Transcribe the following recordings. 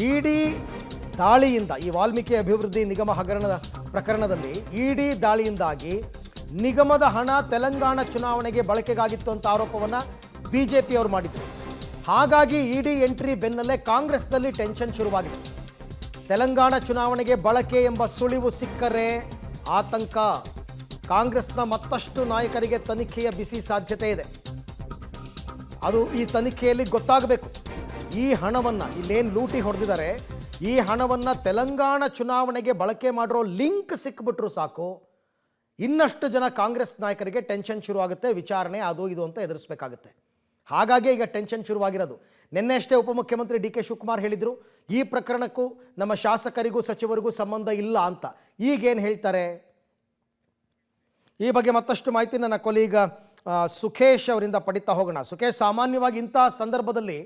ಇಡಿ ದಾಳಿಯಿಂದ ಈ ವಾಲ್ಮೀಕಿ ಅಭಿವೃದ್ಧಿ ನಿಗಮ ಹಗರಣದ ಪ್ರಕರಣದಲ್ಲಿ ಇಡಿ ದಾಳಿಯಿಂದಾಗಿ ನಿಗಮದ ಹಣ ತೆಲಂಗಾಣ ಚುನಾವಣೆಗೆ ಬಳಕೆಗಾಗಿತ್ತು ಅಂತ ಆರೋಪವನ್ನು ಬಿಜೆಪಿ ಅವರು ಮಾಡಿದರು. ಹಾಗಾಗಿ ಇಡಿ ಎಂಟ್ರಿ ಬೆನ್ನಲ್ಲೇ ಕಾಂಗ್ರೆಸ್ನಲ್ಲಿ ಟೆನ್ಷನ್ ಶುರುವಾಗಿದೆ. ತೆಲಂಗಾಣ ಚುನಾವಣೆಗೆ ಬಳಕೆ ಎಂಬ ಸುಳಿವು ಸಿಕ್ಕರೆ ಆತಂಕ. ಕಾಂಗ್ರೆಸ್ನ ಮತ್ತಷ್ಟು ನಾಯಕರಿಗೆ ತನಿಖೆಯ ಬಿಸಿ ಸಾಧ್ಯತೆ ಇದೆ. ಅದು ಈ ತನಿಖೆಯಲ್ಲಿ ಗೊತ್ತಾಗಬೇಕು. ಈ ಹಣವನ್ನು ಇಲ್ಲೇನು ಲೂಟಿ ಹೊಡೆದಿದ್ದಾರೆ, ಈ ಹಣವನ್ನು ತೆಲಂಗಾಣ ಚುನಾವಣೆಗೆ ಬಳಕೆ ಮಾಡಿರೋ ಲಿಂಕ್ ಸಿಕ್ಬಿಟ್ರು ಸಾಕು, ಇನ್ನಷ್ಟು ಜನ ಕಾಂಗ್ರೆಸ್ ನಾಯಕರಿಗೆ ಟೆನ್ಷನ್ ಶುರುವಾಗುತ್ತೆ. ವಿಚಾರಣೆ ಅದು ಇದು ಅಂತ ಎದುರಿಸಬೇಕಾಗುತ್ತೆ. ಹಾಗಾಗಿ ಈಗ ಟೆನ್ಷನ್ ಶುರುವಾಗಿರೋದು. ನಿನ್ನೆ ಅಷ್ಟೇ ಉಪಮುಖ್ಯಮಂತ್ರಿ ಡಿ ಕೆ ಶಿವಕುಮಾರ್ ಹೇಳಿದರು, ಈ ಪ್ರಕರಣಕ್ಕೂ ನಮ್ಮ ಶಾಸಕರಿಗೂ ಸಚಿವರಿಗೂ ಸಂಬಂಧ ಇಲ್ಲ ಅಂತ. ಈಗೇನು ಹೇಳ್ತಾರೆ ಈ ಬಗ್ಗೆ ಮತ್ತಷ್ಟು ಮಾಹಿತಿ ನನ್ನ ಕೊಲೀಗ ಸುಖೇಶ್ ಅವರಿಂದ ಪಡಿತಾ ಹೋಗೋಣ. ಸುಖೇಶ್, ಸಾಮಾನ್ಯವಾಗಿ ಇಂಥ ಸಂದರ್ಭದಲ್ಲಿ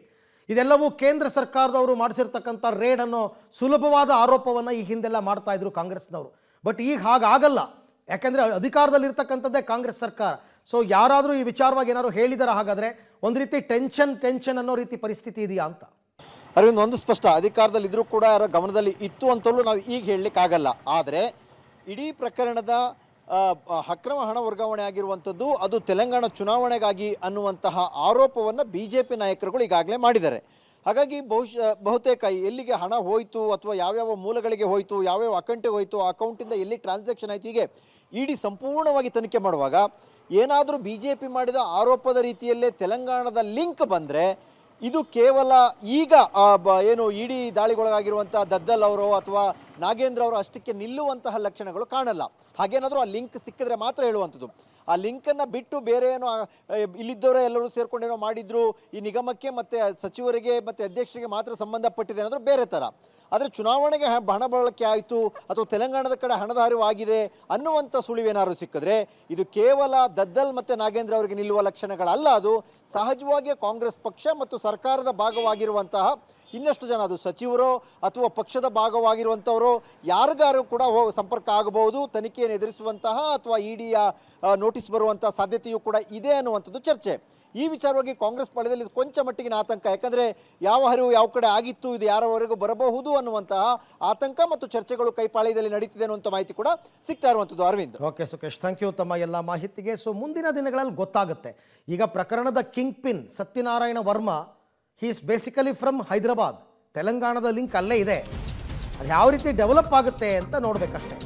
ಇದೆಲ್ಲವೂ ಕೇಂದ್ರ ಸರ್ಕಾರದವರು ಮಾಡಿಸಿರ್ತಕ್ಕಂಥ ರೇಡ್ ಅನ್ನೋ ಸುಲಭವಾದ ಆರೋಪವನ್ನು ಈ ಹಿಂದೆಲ್ಲ ಮಾಡ್ತಾ ಇದ್ರು ಕಾಂಗ್ರೆಸ್ನವರು. ಬಟ್ ಈಗ ಹಾಗಾಗಲ್ಲ, ಯಾಕೆಂದರೆ ಅಧಿಕಾರದಲ್ಲಿರ್ತಕ್ಕಂಥದ್ದೇ ಕಾಂಗ್ರೆಸ್ ಸರ್ಕಾರ. ಸೊ ಯಾರಾದರೂ ಈ ವಿಚಾರವಾಗಿ ಏನಾದ್ರು ಹೇಳಿದಾರ? ಹಾಗಾದರೆ ಒಂದು ರೀತಿ ಟೆನ್ಷನ್ ಅನ್ನೋ ರೀತಿ ಪರಿಸ್ಥಿತಿ ಇದೆಯಾ ಅಂತ? ಅರವಿಂದ್, ಒಂದು ಸ್ಪಷ್ಟ, ಅಧಿಕಾರದಲ್ಲಿ ಇದ್ರೂ ಕೂಡ ಯಾರೋ ಗಮನದಲ್ಲಿ ಇತ್ತು ಅಂತಲೂ ನಾವು ಈಗ ಹೇಳಲಿಕ್ಕಾಗಲ್ಲ. ಆದರೆ ಇಡೀ ಪ್ರಕರಣದ ಅಕ್ರಮ ಹಣ ವರ್ಗಾವಣೆ ಆಗಿರುವಂಥದ್ದು ಅದು ತೆಲಂಗಾಣ ಚುನಾವಣೆಗಾಗಿ ಅನ್ನುವಂತಹ ಆರೋಪವನ್ನು ಬಿಜೆಪಿ ನಾಯಕರುಗಳು ಈಗಾಗಲೇ ಮಾಡಿದ್ದಾರೆ. ಹಾಗಾಗಿ ಬಹುತೇಕ ಎಲ್ಲಿಗೆ ಹಣ ಹೋಯಿತು ಅಥವಾ ಯಾವ್ಯಾವ ಮೂಲಗಳಿಗೆ ಹೋಯಿತು, ಯಾವ್ಯಾವ ಅಕೌಂಟಿಗೆ ಹೋಯಿತು, ಆ ಅಕೌಂಟಿಂದ ಎಲ್ಲಿ ಟ್ರಾನ್ಸಾಕ್ಷನ್ ಆಯಿತು, ಹೀಗೆ ಇಡಿ ಸಂಪೂರ್ಣವಾಗಿ ತನಿಖೆ ಮಾಡುವಾಗ ಏನಾದರೂ ಬಿಜೆಪಿ ಮಾಡಿದ ಆರೋಪದ ರೀತಿಯಲ್ಲೇ ತೆಲಂಗಾಣದ ಲಿಂಕ್ ಬಂದರೆ ಇದು ಕೇವಲ ಈಗ ಏನು ಇಡಿ ದಾಳಿಗೊಳಗಾಗಿರುವಂಥ ದದ್ದಲ್ ಅವರು ಅಥವಾ ನಾಗೇಂದ್ರ ಅವರು ಅಷ್ಟಕ್ಕೆ ನಿಲ್ಲುವಂತಹ ಲಕ್ಷಣಗಳು ಕಾಣಲ್ಲ. ಹಾಗೇನಾದರೂ ಆ ಲಿಂಕ್ ಸಿಕ್ಕಿದ್ರೆ ಮಾತ್ರ ಹೇಳುವಂಥದ್ದು. ಆ ಲಿಂಕನ್ನು ಬಿಟ್ಟು ಬೇರೆ ಏನೋ ಇಲ್ಲಿದ್ದವರೇ ಎಲ್ಲರೂ ಸೇರ್ಕೊಂಡೇನೋ ಮಾಡಿದ್ರು, ಈ ನಿಗಮಕ್ಕೆ ಮತ್ತು ಸಚಿವರಿಗೆ ಮತ್ತು ಅಧ್ಯಕ್ಷರಿಗೆ ಮಾತ್ರ ಸಂಬಂಧಪಟ್ಟಿದೆ ಅನ್ನೋದು ಬೇರೆ ಥರ. ಆದರೆ ಚುನಾವಣೆಗೆ ಹಣ ಬಳಕೆ ಆಯಿತು ಅಥವಾ ತೆಲಂಗಾಣದ ಕಡೆ ಹಣದ ಹರಿವು ಆಗಿದೆ ಅನ್ನುವಂಥ ಸುಳಿವೇನಾದ್ರು ಸಿಕ್ಕಿದ್ರೆ ಇದು ಕೇವಲ ದದ್ದಲ್ ಮತ್ತು ನಾಗೇಂದ್ರ ಅವರಿಗೆ ನಿಲ್ಲುವ ಲಕ್ಷಣಗಳಲ್ಲ. ಅದು ಸಹಜವಾಗಿ ಕಾಂಗ್ರೆಸ್ ಪಕ್ಷ ಮತ್ತು ಸರ್ಕಾರದ ಭಾಗವಾಗಿರುವಂತಹ ಇನ್ನಷ್ಟು ಜನ, ಅದು ಸಚಿವರು ಅಥವಾ ಪಕ್ಷದ ಭಾಗವಾಗಿರುವಂಥವರು ಯಾರಿಗಾರು ಕೂಡ ಸಂಪರ್ಕ ಆಗಬಹುದು, ತನಿಖೆಯನ್ನು ಎದುರಿಸುವಂತಹ ಅಥವಾ ಇಡಿಯ ನೋಟಿಸ್ ಬರುವಂತಹ ಸಾಧ್ಯತೆಯೂ ಕೂಡ ಇದೆ ಅನ್ನುವಂಥದ್ದು ಚರ್ಚೆ. ಈ ವಿಚಾರವಾಗಿ ಕಾಂಗ್ರೆಸ್ ಪಾಳ್ಯದಲ್ಲಿ ಕೊಂಚ ಮಟ್ಟಿಗಿನ ಆತಂಕ, ಯಾಕಂದರೆ ಯಾವ ಹರಿವು ಯಾವ ಕಡೆ ಆಗಿತ್ತು, ಇದು ಯಾರವರೆಗೂ ಬರಬಹುದು ಅನ್ನುವಂತಹ ಆತಂಕ ಮತ್ತು ಚರ್ಚೆಗಳು ಕೈಪಾಳ್ಯದಲ್ಲಿ ನಡೀತಿದೆ ಅನ್ನುವಂಥ ಮಾಹಿತಿ ಕೂಡ ಸಿಗ್ತಾ ಇರುವಂಥದ್ದು. Aravind, okay Sukhesh, thank you ತಮ್ಮ ಎಲ್ಲ ಮಾಹಿತಿಗೆ. ಸೊ ಮುಂದಿನ ದಿನಗಳಲ್ಲಿ ಗೊತ್ತಾಗುತ್ತೆ. ಈಗ ಪ್ರಕರಣದ kingpin Satyanarayana Varma, he is basically from Hyderabad. ತೆಲಂಗಾಣದ ಲಿಂಕ್ ಅಲ್ಲೇ ಇದೆ. ಅದು ಯಾವ ರೀತಿ ಡೆವಲಪ್ ಆಗುತ್ತೆ ಅಂತ ನೋಡಬೇಕಷ್ಟೇ.